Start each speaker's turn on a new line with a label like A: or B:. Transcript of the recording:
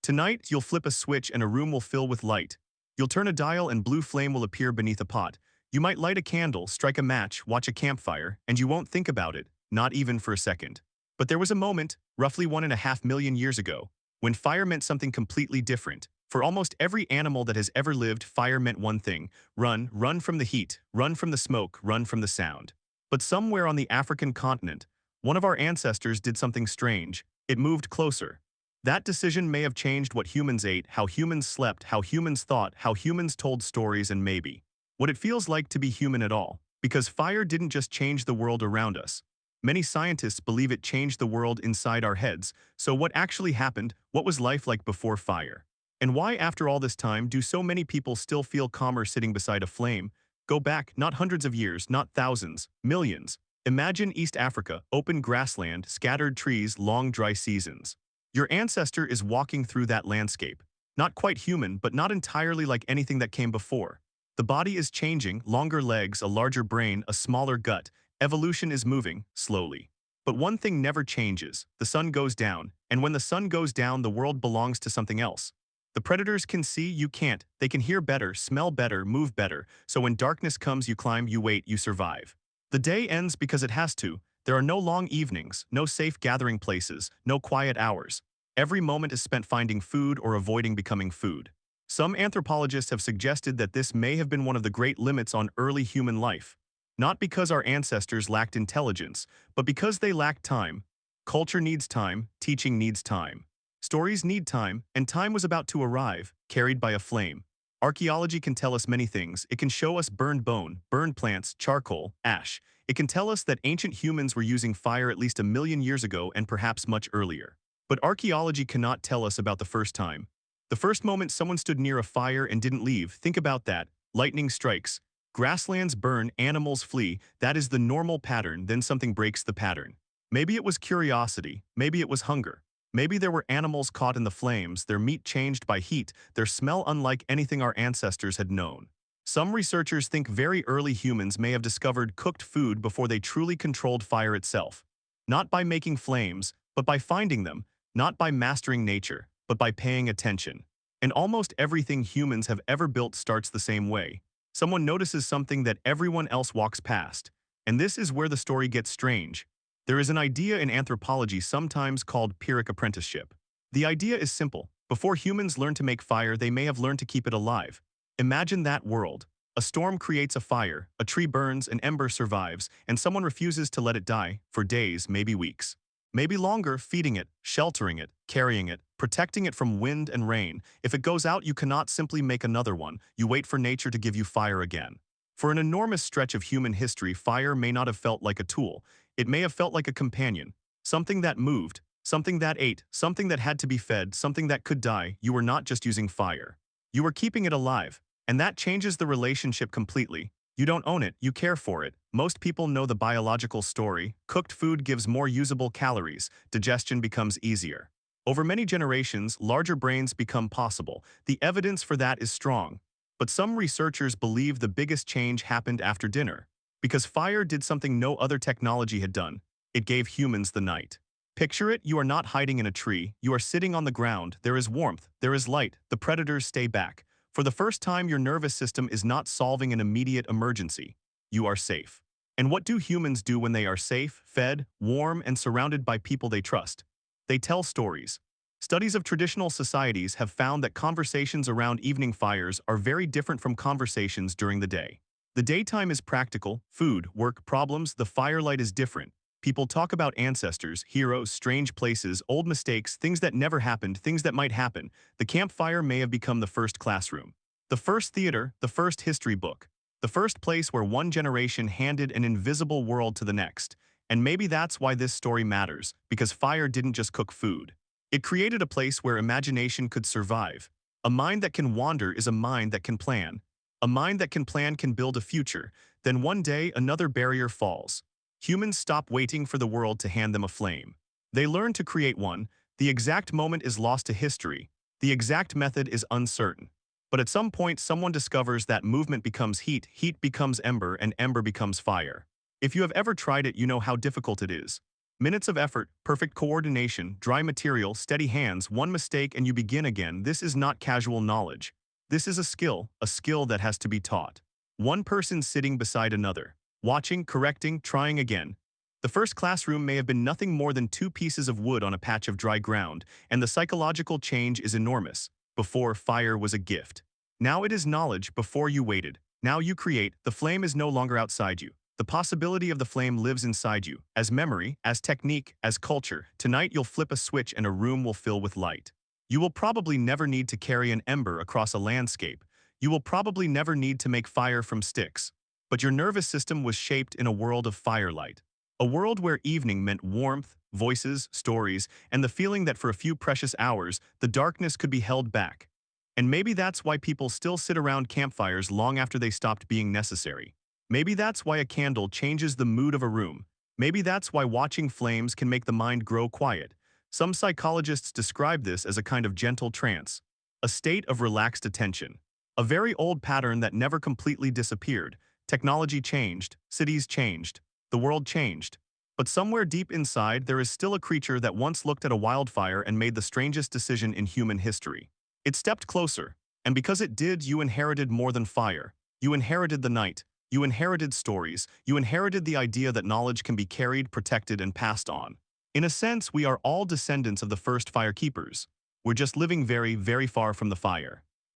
A: Tonight, you'll flip a switch and a room will fill with light. You'll turn a dial and blue flame will appear beneath a pot. You might light a candle, strike a match, watch a campfire, and you won't think about it, not even for a second. But there was a moment, roughly 1.5 million years ago, when fire meant something completely different. For almost every animal that has ever lived, fire meant one thing: run, run from the heat, run from the smoke, run from the sound. But somewhere on the African continent, one of our ancestors did something strange. It moved closer. That decision may have changed what humans ate, how humans slept, how humans thought, how humans told stories, and maybe what it feels like to be human at all. Because fire didn't just change the world around us. Many scientists believe it changed the world inside our heads. So what actually happened? What was life like before fire? And why, after all this time, do so many people still feel calmer sitting beside a flame? Go back, not hundreds of years, not thousands, millions. Imagine East Africa, open grassland, scattered trees, long dry seasons. Your ancestor is walking through that landscape. Not quite human, but not entirely like anything that came before. The body is changing, longer legs, a larger brain, a smaller gut. Evolution is moving, slowly. But one thing never changes: the sun goes down, and when the sun goes down, the world belongs to something else. The predators can see, you can't. They can hear better, smell better, move better. So when darkness comes, you climb, you wait, you survive. The day ends because it has to. There are no long evenings, no safe gathering places, no quiet hours. Every moment is spent finding food or avoiding becoming food. Some anthropologists have suggested that this may have been one of the great limits on early human life. Not because our ancestors lacked intelligence, but because they lacked time. Culture needs time, teaching needs time. Stories need time, and time was about to arrive, carried by a flame. Archaeology can tell us many things. It can show us burned bone, burned plants, charcoal, ash. It can tell us that ancient humans were using fire at least 1 million years ago and perhaps much earlier. But archaeology cannot tell us about the first time. The first moment someone stood near a fire and didn't leave. Think about that. Lightning strikes. Grasslands burn, animals flee. That is the normal pattern. Then something breaks the pattern. Maybe it was curiosity. Maybe it was hunger. Maybe there were animals caught in the flames, their meat changed by heat, their smell unlike anything our ancestors had known. Some researchers think very early humans may have discovered cooked food before they truly controlled fire itself. Not by making flames, but by finding them. Not by mastering nature, but by paying attention. And almost everything humans have ever built starts the same way. Someone notices something that everyone else walks past. And this is where the story gets strange. There is an idea in anthropology sometimes called pyrrhic apprenticeship. The idea is simple. Before humans learned to make fire, they may have learned to keep it alive. Imagine that world. A storm creates a fire, a tree burns, an ember survives, and someone refuses to let it die for days, maybe weeks. Maybe longer, feeding it, sheltering it, carrying it, protecting it from wind and rain. If it goes out, you cannot simply make another one. You wait for nature to give you fire again. For an enormous stretch of human history, fire may not have felt like a tool. It may have felt like a companion. Something that moved, something that ate, something that had to be fed, something that could die. You were not just using fire. You were keeping it alive. And that changes the relationship completely. You don't own it, you care for it. Most people know the biological story. Cooked food gives more usable calories. Digestion becomes easier. Over many generations, larger brains become possible. The evidence for that is strong. But some researchers believe the biggest change happened after dinner. Because fire did something no other technology had done. It gave humans the night. Picture it, you are not hiding in a tree. You are sitting on the ground. There is warmth. There is light. The predators stay back. For the first time, your nervous system is not solving an immediate emergency. You are safe. And what do humans do when they are safe, fed, warm, and surrounded by people they trust? They tell stories. Studies of traditional societies have found that conversations around evening fires are very different from conversations during the day. The daytime is practical, food, work, problems. The firelight is different. People talk about ancestors, heroes, strange places, old mistakes, things that never happened, things that might happen. The campfire may have become the first classroom, the first theater, the first history book, the first place where one generation handed an invisible world to the next. And maybe that's why this story matters, because fire didn't just cook food. It created a place where imagination could survive. A mind that can wander is a mind that can plan. A mind that can plan can build a future. Then one day, another barrier falls. Humans stop waiting for the world to hand them a flame. They learn to create one. The exact moment is lost to history. The exact method is uncertain. But at some point, someone discovers that movement becomes heat, heat becomes ember, and ember becomes fire. If you have ever tried it, you know how difficult it is. Minutes of effort, perfect coordination, dry material, steady hands, one mistake and you begin again. This is not casual knowledge. This is a skill that has to be taught. One person sitting beside another, watching, correcting, trying again. The first classroom may have been nothing more than two pieces of wood on a patch of dry ground, and the psychological change is enormous. Before, fire was a gift. Now it is knowledge before you waited. Now you create, the flame is no longer outside you. The possibility of the flame lives inside you, as memory, as technique, as culture. Tonight you'll flip a switch and a room will fill with light. You will probably never need to carry an ember across a landscape. You will probably never need to make fire from sticks. But your nervous system was shaped in a world of firelight. A world where evening meant warmth, voices, stories, and the feeling that for a few precious hours, the darkness could be held back. And maybe that's why people still sit around campfires long after they stopped being necessary. Maybe that's why a candle changes the mood of a room. Maybe that's why watching flames can make the mind grow quiet. Some psychologists describe this as a kind of gentle trance, a state of relaxed attention, a very old pattern that never completely disappeared. Technology changed, cities changed, the world changed. But somewhere deep inside, there is still a creature that once looked at a wildfire and made the strangest decision in human history. It stepped closer, and because it did, you inherited more than fire. You inherited the night. You inherited stories. You inherited the idea that knowledge can be carried, protected, and passed on. In a sense, we are all descendants of the first firekeepers. We're just living very, very far from the fire.